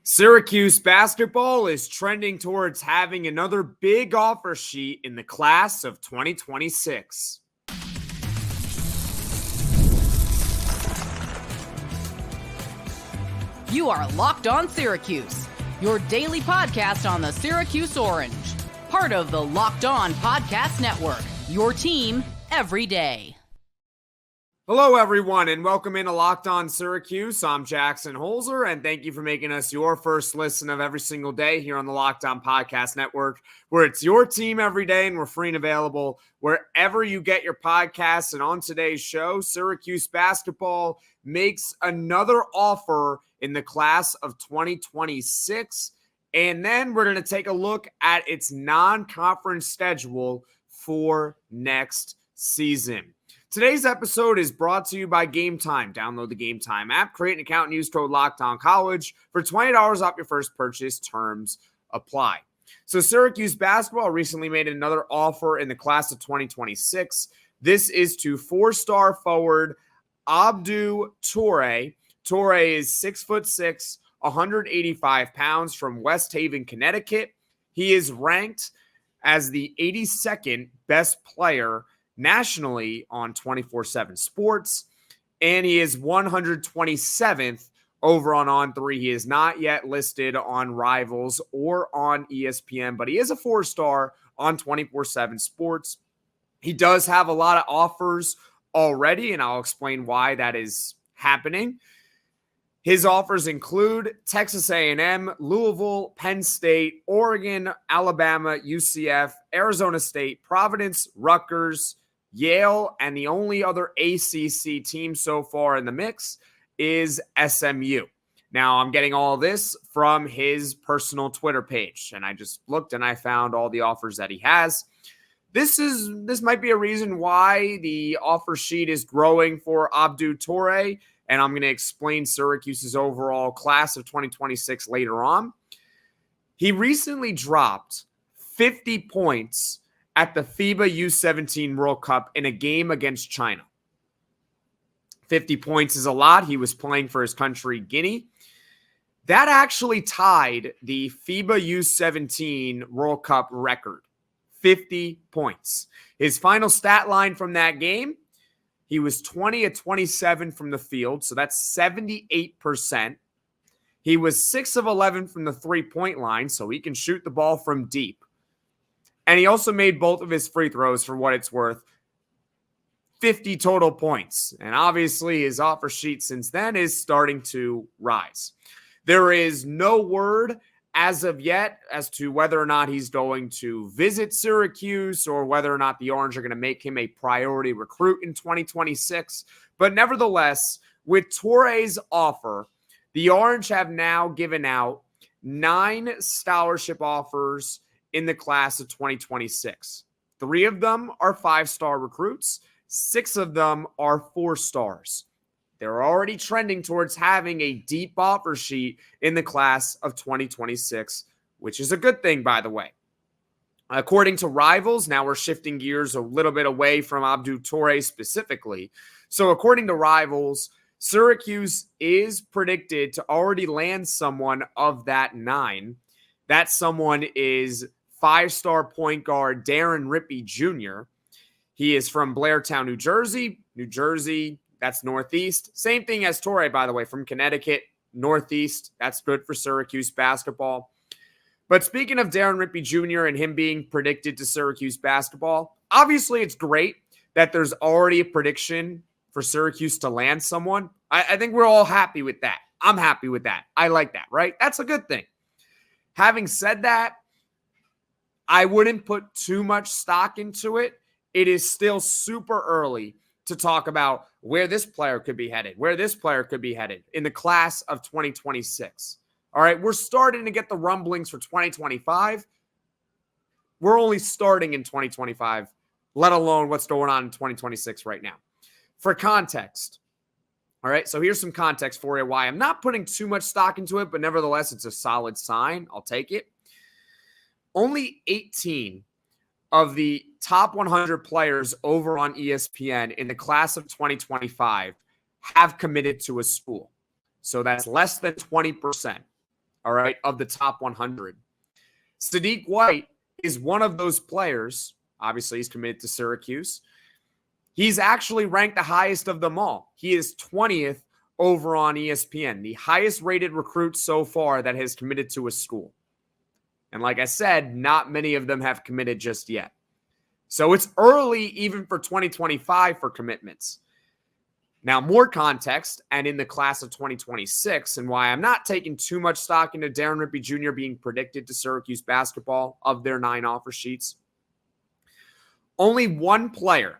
Syracuse Basketball is trending towards having another big offer sheet in the class of 2026. You are Locked On Syracuse, your daily podcast on the Syracuse Orange. Part of the Locked On Podcast Network, your team every day. Hello, everyone, and welcome into Locked On Syracuse. I'm Jackson Holzer, and thank you for making us your first listen of every single day here on the Locked On Podcast Network, where it's your team every day, and we're free and available wherever you get your podcasts. And on today's show, Syracuse Basketball makes another offer in the class of 2026, and then we're going to take a look at its non-conference schedule for next season. Today's episode is brought to you by Gametime. Download the Gametime app, create an account, and use code LOCKEDONCollege for $20 off your first purchase. Terms apply. So Syracuse Basketball recently made another offer in the class of 2026. This is to four-star forward Abdou Toure. Toure is 6'6", 185 pounds from West Haven, Connecticut. He is ranked as the 82nd best player nationally on 24/7 Sports, and he is 127th over on On3. He is not yet listed on Rivals or on ESPN, but he is a four-star on 24/7 Sports. He does have a lot of offers already, and I'll explain why that is happening. His offers include Texas A&M, Louisville, Penn State, Oregon, Alabama, UCF, Arizona State, Providence, Rutgers, Yale, and the only other ACC team so far in the mix is SMU. Now, I'm getting all this from his personal Twitter page, and I just looked and I found all the offers that he has. This might be a reason why the offer sheet is growing for Abdou Toure, and I'm going to explain Syracuse's overall class of 2026 later on. He recently dropped 50 points at the FIBA U17 World Cup in a game against China. 50 points is a lot. He was playing for his country, Guinea. That actually tied the FIBA U17 World Cup record, 50 points. His final stat line from that game, he was 20 of 27 from the field, so that's 78%. He was 6 of 11 from the three-point line, so he can shoot the ball from deep. And he also made both of his free throws, for what it's worth, 50 total points. And obviously his offer sheet since then is starting to rise. There is no word as of yet as to whether or not he's going to visit Syracuse or whether or not the Orange are going to make him a priority recruit in 2026. But nevertheless, with Toure's offer, the Orange have now given out 9 scholarship offers in the class of 2026. 3 of them are 5-star recruits. 6 of them are 4 stars. They're already trending towards having a deep offer sheet in the class of 2026, which is a good thing, by the way. According to Rivals, now we're shifting gears a little bit away from Abdou Toure specifically. So according to Rivals, Syracuse is predicted to already land someone of that 9. That someone is 5-star point guard Deron Rippey Jr. He is from Blairtown, New Jersey. New Jersey, that's Northeast. Same thing as Toure, by the way, from Connecticut, Northeast. That's good for Syracuse basketball. But speaking of Deron Rippey Jr. and him being predicted to Syracuse basketball, obviously it's great that there's already a prediction for Syracuse to land someone. I think we're all happy with that. I'm happy with that. I like that, right? That's a good thing. Having said that, I wouldn't put too much stock into it. It is still super early to talk about where this player could be headed, where this player could be headed in the class of 2026. All right, we're starting to get the rumblings for 2025. We're only starting in 2025, let alone what's going on in 2026 right now. For context, all right, so here's some context for you why I'm not putting too much stock into it, but nevertheless, it's a solid sign. I'll take it. Only 18 of the top 100 players over on ESPN in the class of 2025 have committed to a school. So that's less than 20%. all right, of the top 100. Sadiq White is one of those players. Obviously, he's committed to Syracuse. He's actually ranked the highest of them all. He is 20th over on ESPN, the highest rated recruit so far that has committed to a school. And like I said, not many of them have committed just yet. So it's early even for 2025 for commitments. Now, more context, and in the class of 2026, and why I'm not taking too much stock into Deron Rippey Jr. being predicted to Syracuse basketball of their 9 offer sheets. Only one player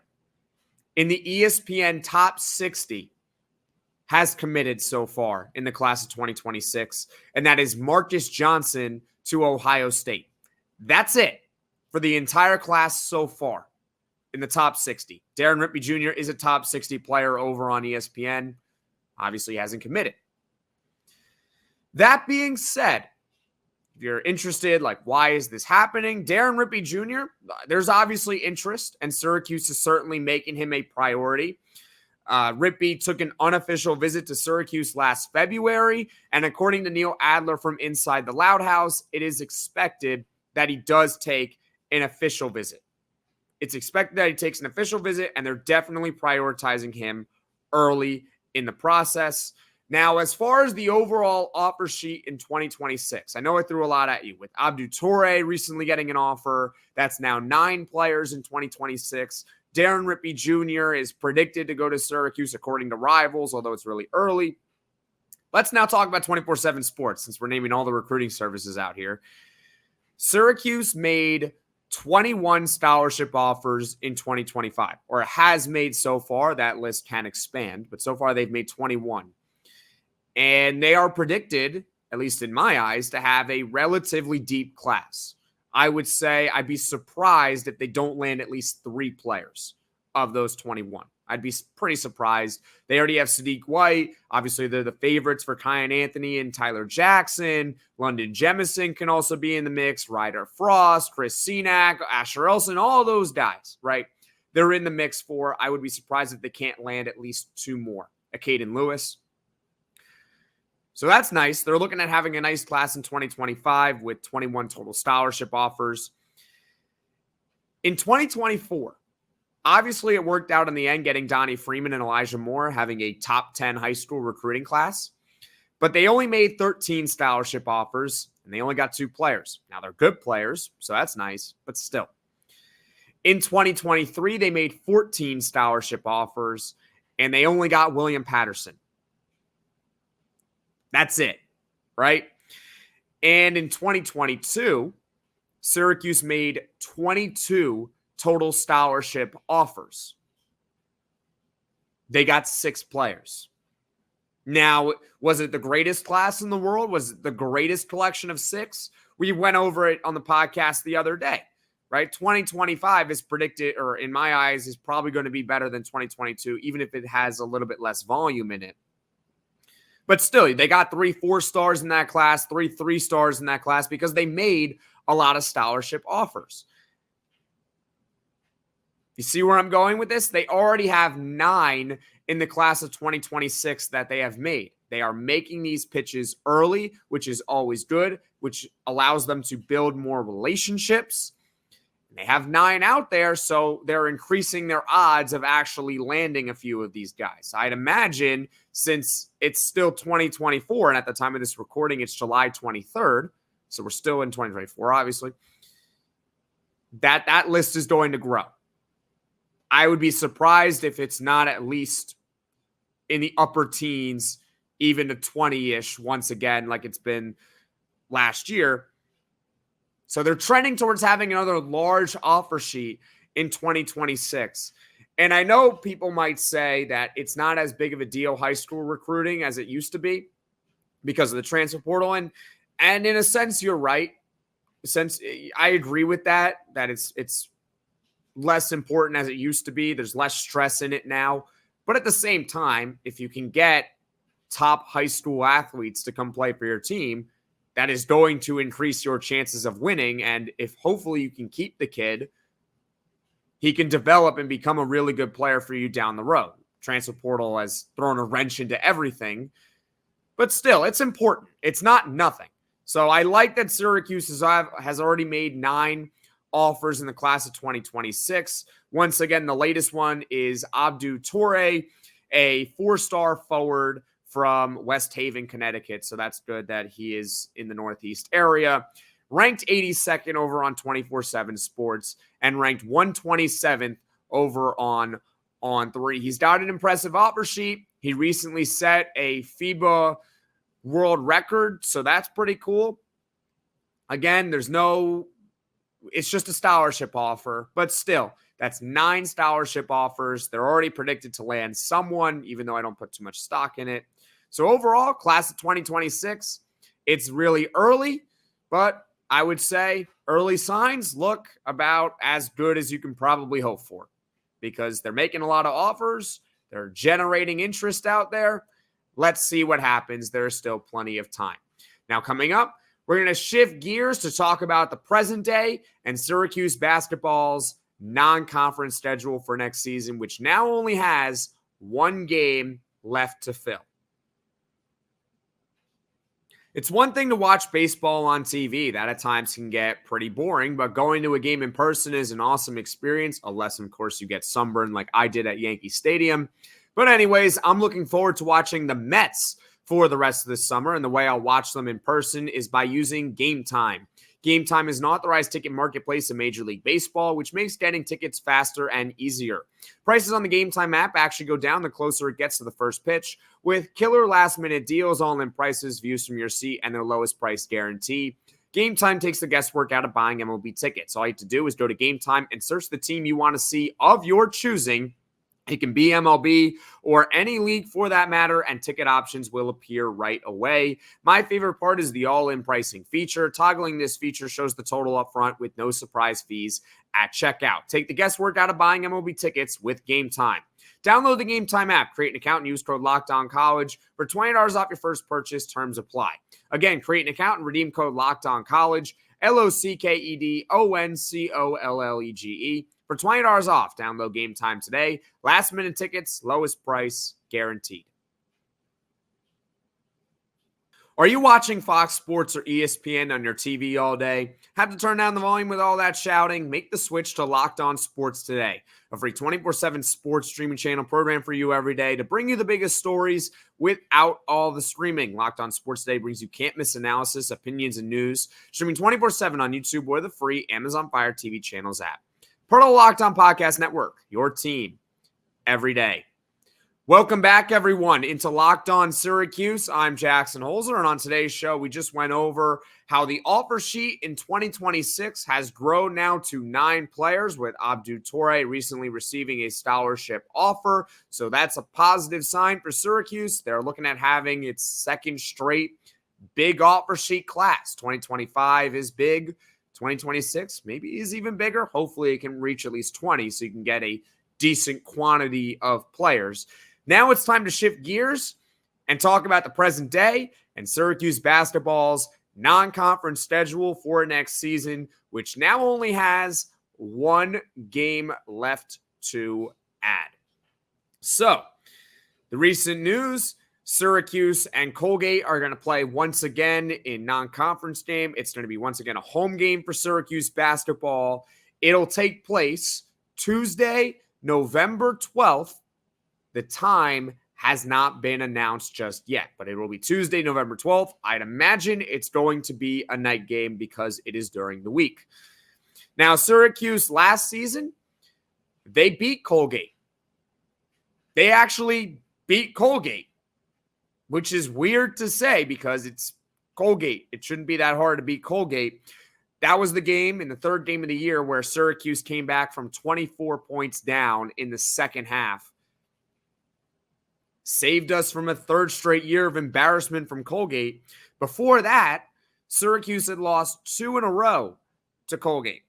in the ESPN top 60 has committed so far in the class of 2026, and that is Marcus Johnson to Ohio State. That's it for the entire class so far in the top 60. Deron Rippey Jr. is a top 60 player over on ESPN. Obviously hasn't committed. That being said, if you're interested, like, why is this happening? Deron Rippey Jr., there's obviously interest, and Syracuse is certainly making him a priority. Rippey took an unofficial visit to Syracuse last February, and according to Neil Adler from Inside the Loud House, it is expected that he does take an official visit. It's expected that he takes an official visit, and they're definitely prioritizing him early in the process. Now, as far as the overall offer sheet in 2026, I know I threw a lot at you with Abdou Toure recently getting an offer. That's now 9 players in 2026. Deron Rippey Jr. is predicted to go to Syracuse according to Rivals, although it's really early. Let's now talk about 24/7 Sports, since we're naming all the recruiting services out here. Syracuse made 21 scholarship offers in 2025, or has made so far. That list can expand, but so far they've made 21. And they are predicted, at least in my eyes, to have a relatively deep class. I would say I'd be surprised if they don't land at least 3 players of those 21. I'd be pretty surprised. They already have Sadiq White. Obviously, they're the favorites for Kiyan Anthony and Tyler Jackson. London Jemison can also be in the mix. Ryder Frost, Chris Senack, Asher Elson, all those guys, right? They're in the mix for. I would be surprised if they can't land at least 2 more. A Caden Lewis. So that's nice. They're looking at having a nice class in 2025 with 21 total scholarship offers. In 2024, obviously it worked out in the end getting Donnie Freeman and Elijah Moore having a top 10 high school recruiting class. But they only made 13 scholarship offers, and they only got 2 players. Now, they're good players, so that's nice, but still. In 2023, they made 14 scholarship offers, and they only got William Patterson. That's it, right? And in 2022, Syracuse made 22 total scholarship offers. They got 6 players. Now, was it the greatest class in the world? Was it the greatest collection of 6? We went over it on the podcast the other day, right? 2025 is predicted, or in my eyes, is probably going to be better than 2022, even if it has a little bit less volume in it. But still, they got 3 4-stars in that class, 3 3-stars in that class because they made a lot of scholarship offers. You see where I'm going with this? They already have 9 in the class of 2026 that they have made. They are making these pitches early, which is always good, which allows them to build more relationships. They have 9 out there, so they're increasing their odds of actually landing a few of these guys. I'd imagine, since it's still 2024, and at the time of this recording, it's July 23rd, so we're still in 2024, obviously, that list is going to grow. I would be surprised if it's not at least in the upper teens, even to 20-ish once again, like it's been last year. So they're trending towards having another large offer sheet in 2026. And I know people might say that it's not as big of a deal, high school recruiting, as it used to be because of the transfer portal. And in a sense, you're right. Since I agree with that it's less important as it used to be. There's less stress in it now. But at the same time, if you can get top high school athletes to come play for your team, that is going to increase your chances of winning. And if hopefully you can keep the kid, he can develop and become a really good player for you down the road. Transfer portal has thrown a wrench into everything, but still, it's important. It's not nothing. So I like that Syracuse has already made 9 offers in the class of 2026. Once again, the latest one is Abdou Toure, a 4-star forward from West Haven, Connecticut. So that's good that he is in the Northeast area. Ranked 82nd over on 24/7 Sports and ranked 127th over on On3. He's got an impressive offer sheet. He recently set a FIBA world record, so that's pretty cool. Again, it's just a scholarship offer, but still, that's 9 scholarship offers. They're already predicted to land someone, even though I don't put too much stock in it. So overall, class of 2026, it's really early, but I would say early signs look about as good as you can probably hope for because they're making a lot of offers. They're generating interest out there. Let's see what happens. There's still plenty of time. Now, coming up, we're going to shift gears to talk about the present day and Syracuse basketball's non-conference schedule for next season, which now only has 1 game left to fill. It's one thing to watch baseball on TV. That at times can get pretty boring, but going to a game in person is an awesome experience, unless, of course, you get sunburned like I did at Yankee Stadium. But anyways, I'm looking forward to watching the Mets for the rest of the summer, and the way I'll watch them in person is by using Gametime. Gametime is an authorized ticket marketplace in Major League Baseball, which makes getting tickets faster and easier. Prices on the Gametime app actually go down the closer it gets to the first pitch, with killer last-minute deals, all-in prices, views from your seat, and their lowest price guarantee. Gametime takes the guesswork out of buying MLB tickets. All you have to do is go to Gametime and search the team you want to see of your choosing. It can be MLB or any league for that matter, and ticket options will appear right away. My favorite part is the all-in pricing feature. Toggling this feature shows the total up front with no surprise fees at checkout. Take the guesswork out of buying MLB tickets with Gametime. Download the Gametime app, create an account, and use code LOCKEDONCollege for $20 off your first purchase. Terms apply. Again, create an account and redeem code LOCKEDONCollege, LOCKEDONCOLLEGE. For $20 off, download Gametime today. Last-minute tickets, lowest price guaranteed. Are you watching Fox Sports or ESPN on your TV all day? Have to turn down the volume with all that shouting? Make the switch to Locked On Sports today, a free 24/7 sports streaming channel program for you every day to bring you the biggest stories without all the streaming. Locked On Sports Today brings you can't-miss analysis, opinions, and news, streaming 24/7 on YouTube or the free Amazon Fire TV channels app. Part of the Locked On Podcast Network, your team every day. Welcome back, everyone, into Locked On Syracuse. I'm Jackson Holzer, and on today's show, we just went over how the offer sheet in 2026 has grown now to 9 players, with Abdou Toure recently receiving a scholarship offer. So that's a positive sign for Syracuse. They're looking at having its second straight big offer sheet class. 2025 is big. 2026 maybe is even bigger. Hopefully it can reach at least 20 so you can get a decent quantity of players. Now it's time to shift gears and talk about the present day and Syracuse basketball's non-conference schedule for next season, which now only has 1 game left to add. So the recent news: Syracuse and Colgate are going to play once again in non-conference game. It's going to be once again a home game for Syracuse basketball. It'll take place Tuesday, November 12th. The time has not been announced just yet, but it will be Tuesday, November 12th. I'd imagine it's going to be a night game because it is during the week. Now, Syracuse last season, they beat Colgate. They actually beat Colgate, which is weird to say because it's Colgate. It shouldn't be that hard to beat Colgate. That was the game in the third game of the year where Syracuse came back from 24 points down in the second half. Saved us from a third straight year of embarrassment from Colgate. Before that, Syracuse had lost 2 in a row to Colgate,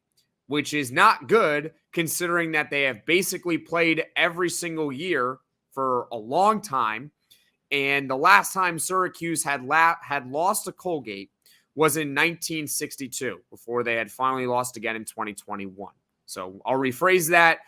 which is not good considering that they have basically played every single year for a long time. And the last time Syracuse had lost to Colgate was in 1962, before they had finally lost again in 2021. So I'll rephrase that.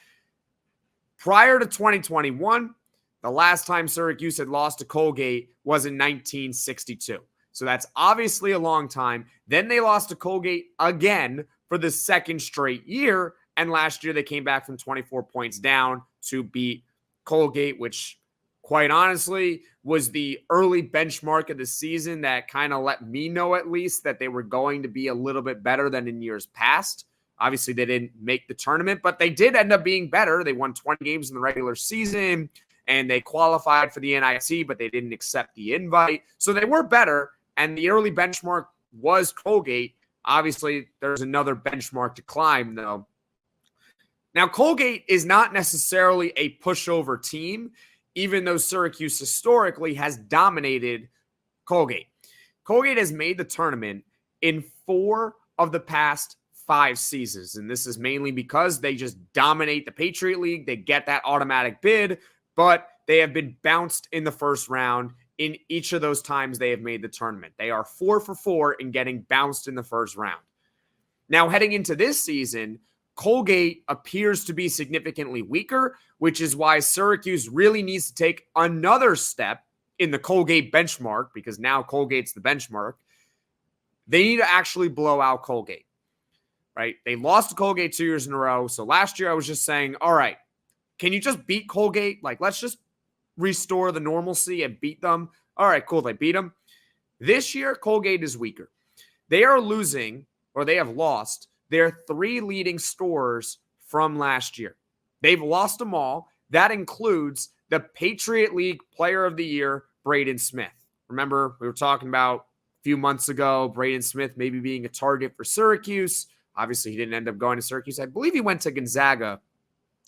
Prior to 2021, the last time Syracuse had lost to Colgate was in 1962. So that's obviously a long time. Then they lost to Colgate again for the second straight year. And last year they came back from 24 points down to beat Colgate, which quite honestly was the early benchmark of the season that kind of let me know at least that they were going to be a little bit better than in years past. Obviously, they didn't make the tournament, but they did end up being better. They won 20 games in the regular season, and they qualified for the NIT, but they didn't accept the invite. So they were better, and the early benchmark was Colgate. Obviously, there's another benchmark to climb, though. Now, Colgate is not necessarily a pushover team, even though Syracuse historically has dominated Colgate. Colgate has made the tournament in 4 of the past 5 seasons, and this is mainly because they just dominate the Patriot League. They get that automatic bid, but they have been bounced in the first round in each of those times they have made the tournament. They are 4 for 4 in getting bounced in the first round. Now, heading into this season, Colgate appears to be significantly weaker, which is why Syracuse really needs to take another step in the Colgate benchmark, because now Colgate's the benchmark. They need to actually blow out Colgate, right? They lost to Colgate 2 years in a row. So last year I was just saying, all right, can you just beat Colgate? Like, let's just restore the normalcy and beat them. All right, cool. They beat them. This year, Colgate is weaker. They are losing, or they have lost, their 3 leading scorers from last year. They've lost them all. That includes the Patriot League Player of the Year, Braden Smith. Remember, we were talking about a few months ago, Braden Smith maybe being a target for Syracuse. Obviously, he didn't end up going to Syracuse. I believe he went to Gonzaga.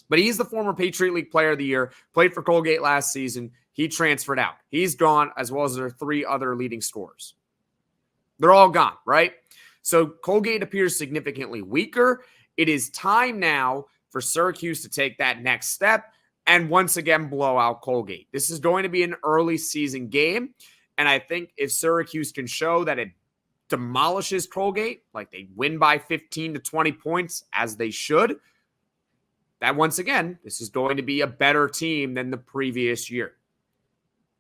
But he's the former Patriot League Player of the Year, played for Colgate last season. He transferred out. He's gone, as well as their 3 other leading scorers. They're all gone, right? So Colgate appears significantly weaker. It is time now for Syracuse to take that next step and once again blow out Colgate. This is going to be an early season game, and I think if Syracuse can show that it demolishes Colgate, like they win by 15 to 20 points, as they should, that once again, this is going to be a better team than the previous year.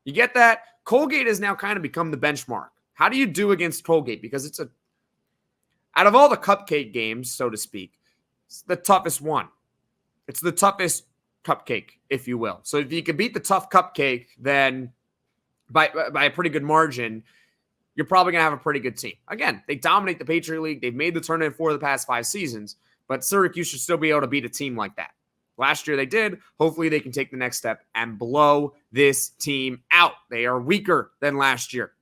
You get that? Colgate has now kind of become the benchmark. How do you do against Colgate? Because it's out of all the cupcake games, so to speak, it's the toughest one. It's the toughest cupcake, if you will. So if you can beat the tough cupcake, then by a pretty good margin, you're probably going to have a pretty good team. Again, they dominate the Patriot League. They've made the tournament 4 of the past 5 seasons, but Syracuse should still be able to beat a team like that. Last year they did. Hopefully they can take the next step and blow this team out. They are weaker than last year.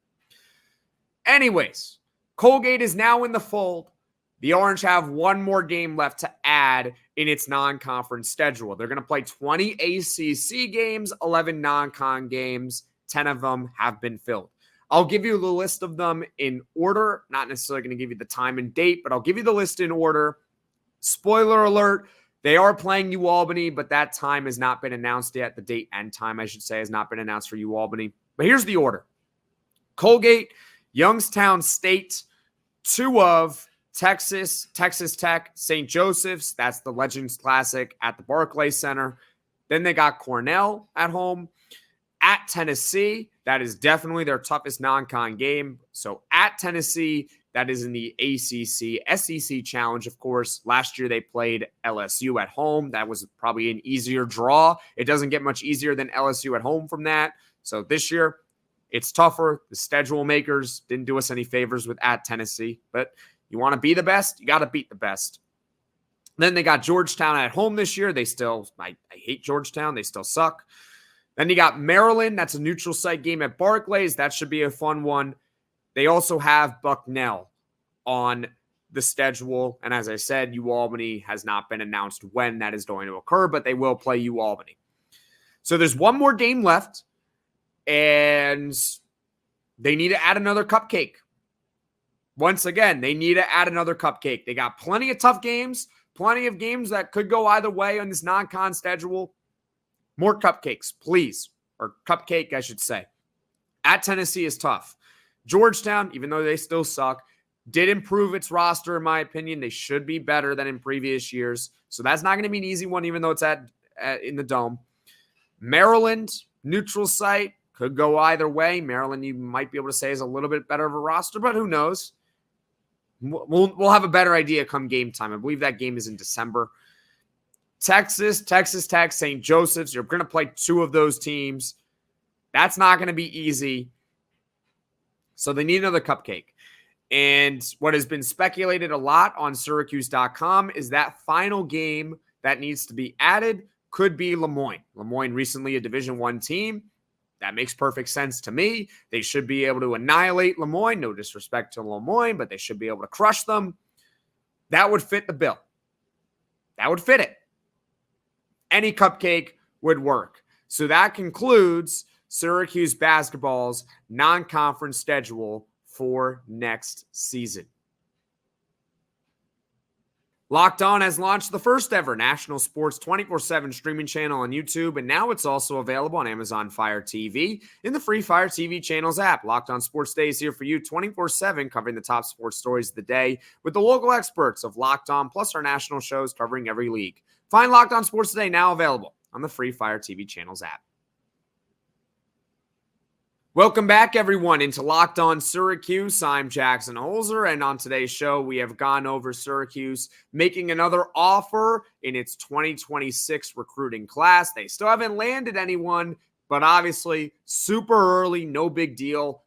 Anyways, Colgate is now in the fold. The Orange have 1 more game left to add in its non-conference schedule. They're going to play 20 ACC games, 11 non-con games. 10 of them have been filled. I'll give you the list of them in order. Not necessarily going to give you the time and date, but I'll give you the list in order. Spoiler alert, they are playing UAlbany, but that time has not been announced yet. The date and time, I should say, has not been announced for UAlbany. But here's the order. Colgate, Youngstown State, 2 of Texas, Texas Tech, St. Joseph's. That's the Legends Classic at the Barclays Center. Then they got Cornell at home. At Tennessee, that is definitely their toughest non-con game. So at Tennessee, that is in the ACC, SEC Challenge, of course. Last year they played LSU at home. That was probably an easier draw. It doesn't get much easier than LSU at home from that. So this year, it's tougher. The schedule makers didn't do us any favors with at Tennessee. But you want to be the best, you got to beat the best. Then they got Georgetown at home this year. They still, I hate Georgetown. They still suck. Then you got Maryland. That's a neutral site game at Barclays. That should be a fun one. They also have Bucknell on the schedule. And as I said, UAlbany has not been announced when that is going to occur, but they will play UAlbany. So there's 1 more game left, and they need to add another cupcake. Once again, they need to add another cupcake. They got plenty of tough games, plenty of games that could go either way on this non-con schedule. More cupcakes, please. Or cupcake, I should say. At Tennessee is tough. Georgetown, even though they still suck, did improve its roster, in my opinion. They should be better than in previous years. So that's not going to be an easy one, even though it's in the Dome. Maryland, neutral site. Could go either way. Maryland, you might be able to say, is a little bit better of a roster, but who knows? We'll have a better idea come game time. I believe that game is in December. Texas Tech, St. Joseph's. You're going to play two of those teams. That's not going to be easy. So they need another cupcake. And what has been speculated a lot on Syracuse.com is that final game that needs to be added could be Moyne. Moyne recently a Division I team. That makes perfect sense to me. They should be able to annihilate Moyne. No disrespect to Moyne, but they should be able to crush them. That would fit the bill. That would fit it. Any cupcake would work. So that concludes Syracuse basketball's non-conference schedule for next season. Locked On has launched the first ever national sports 24/7 streaming channel on YouTube, and now it's also available on Amazon Fire TV in the free Fire TV channels app. Locked On Sports Day is here for you 24/7, covering the top sports stories of the day with the local experts of Locked On, plus our national shows covering every league. Find Locked On Sports Today now available on the free Fire TV channels app. Welcome back, everyone, into Locked On Syracuse. I'm Jackson Holzer, and on today's show, we have gone over Syracuse making another offer in its 2026 recruiting class. They still haven't landed anyone, but obviously super early, no big deal.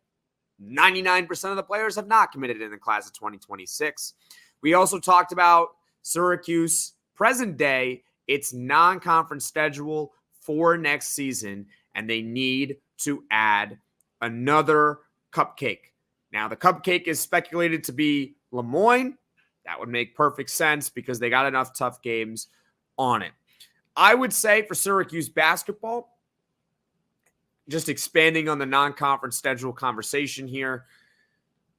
99% of the players have not committed in the class of 2026. We also talked about Syracuse present day, its non-conference schedule for next season, and they need to add another cupcake. Now, the cupcake is speculated to be Moyne. That would make perfect sense because they got enough tough games on it. I would say for Syracuse basketball, just expanding on the non-conference schedule conversation here,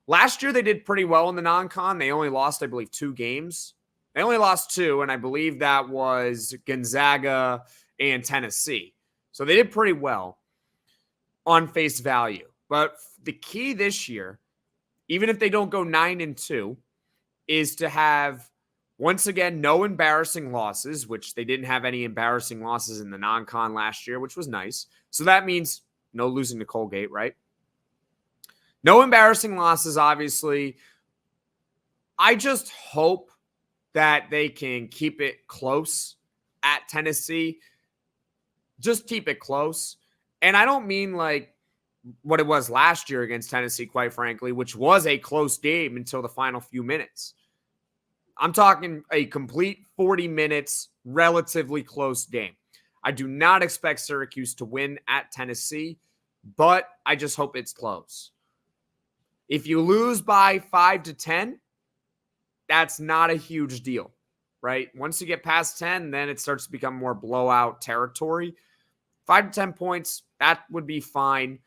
last year they did pretty well in the non-con. They only lost, I believe, 2 games. They only lost 2, and I believe that was Gonzaga and Tennessee. So they did pretty well on face value. But the key this year, even if they don't go 9-2, is to have, once again, no embarrassing losses, which they didn't have any embarrassing losses in the non-con last year, which was nice. So that means no losing to Colgate, right? No embarrassing losses, obviously. I just hope that they can keep it close at Tennessee. Just keep it close. And I don't mean like what it was last year against Tennessee, quite frankly, which was a close game until the final few minutes. I'm talking a complete 40 minutes, relatively close game. I do not expect Syracuse to win at Tennessee, but I just hope it's close. If you lose by 5 to 10, that's not a huge deal, right? Once you get past 10, then it starts to become more blowout territory. 5 to 10 points, that would be fine.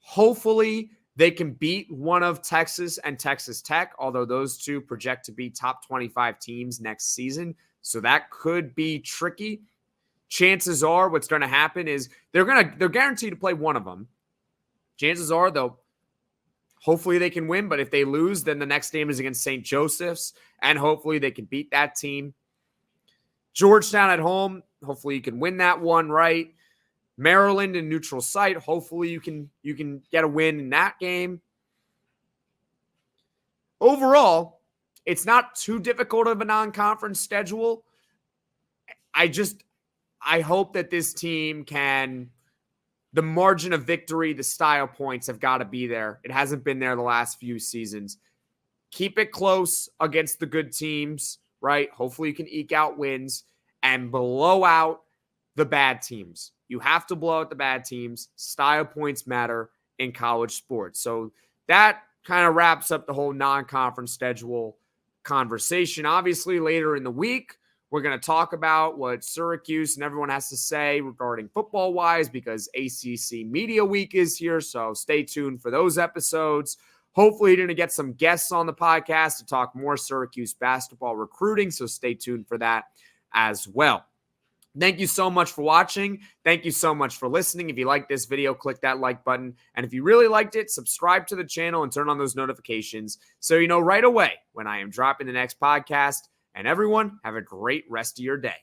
Hopefully, they can beat one of Texas and Texas Tech, although those two project to be top 25 teams next season. So that could be tricky. Chances are what's going to happen is they're guaranteed to play one of them. Chances are, though, hopefully they can win, but if they lose, then the next game is against St. Joseph's, and hopefully they can beat that team. Georgetown at home, hopefully you can win that one, right? Maryland in neutral site, hopefully you can get a win in that game. Overall, it's not too difficult of a non-conference schedule. I hope that this team can, the margin of victory, the style points have got to be there. It hasn't been there the last few seasons. Keep it close against the good teams, right? Hopefully you can eke out wins and blow out the bad teams. You have to blow out the bad teams. Style points matter in college sports. So that kind of wraps up the whole non-conference schedule conversation. Obviously, later in the week, we're going to talk about what Syracuse and everyone has to say regarding football-wise because ACC Media Week is here, so stay tuned for those episodes. Hopefully, you're going to get some guests on the podcast to talk more Syracuse basketball recruiting, so stay tuned for that as well. Thank you so much for watching. Thank you so much for listening. If you like this video, click that like button. And if you really liked it, subscribe to the channel and turn on those notifications so you know right away when I am dropping the next podcast. And everyone, have a great rest of your day.